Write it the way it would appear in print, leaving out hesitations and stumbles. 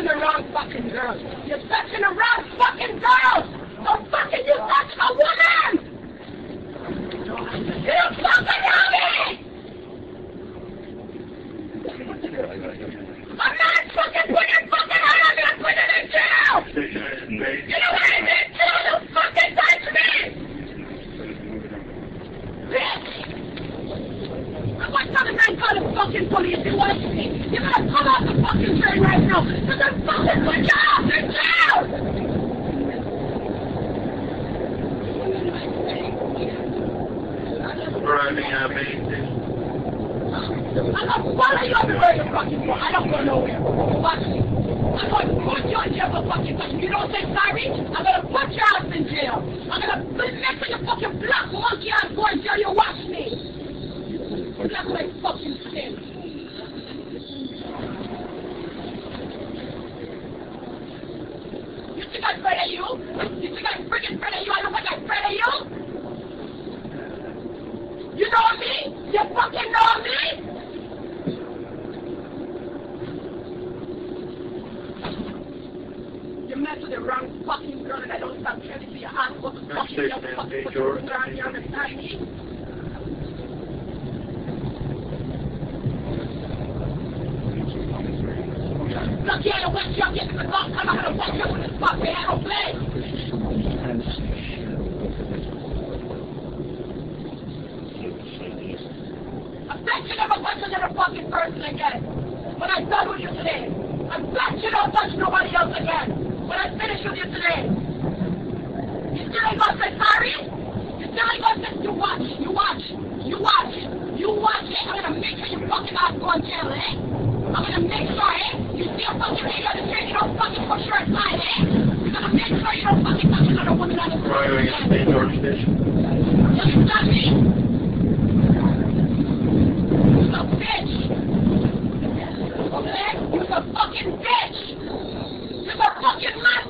touching the wrong fucking girl. You're touching the wrong fucking girl. Don't fucking you touch a woman. You don't fucking know me. I'm not fucking putting your fucking head on me. I'm putting it in jail. You know what I mean? Don't fucking touch me. Bitch. I want something to call the fucking police. You watch me. You're gonna come out the fucking train right now. You're gonna fucking put your ass in jail. Driving at me. I'm gonna follow you everywhere you fucking go. I don't go nowhere. Watch me. I'm gonna put you in jail for fucking touching. You don't say sorry, I'm gonna put your ass in jail. I'm gonna make sure you fucking black monkey ass go in jail. You watch me. That's my fucking skin. You think I'm afraid of you? You think I'm freaking afraid of you? I don't think I'm afraid of you? You know me? You fucking know me? You mess with the wrong fucking girl and I don't stop trying to see your ass. What the fuck you fucking put your finger on you understand me? Look here, you wet you up, get to the box. I'm not gonna wet you up with this fucking aeroplane. I bet you never touch another fucking person again. When I'm done with you today. I bet you don't touch nobody else again. When I finish with you today. You still ain't gonna say sorry? You still ain't gonna say, you watch, you watch, you watch, you watch it. I'm gonna make sure you fucking ass go in jail, eh? I'm gonna make sure, eh? You still fucking hate on the train, you don't fucking push your side, eh? You're gonna make sure you don't fucking touch another woman on the train. Driving at St. George Station. You understand me? You're a bitch! Okay? You're a fucking bitch! You're a fucking man,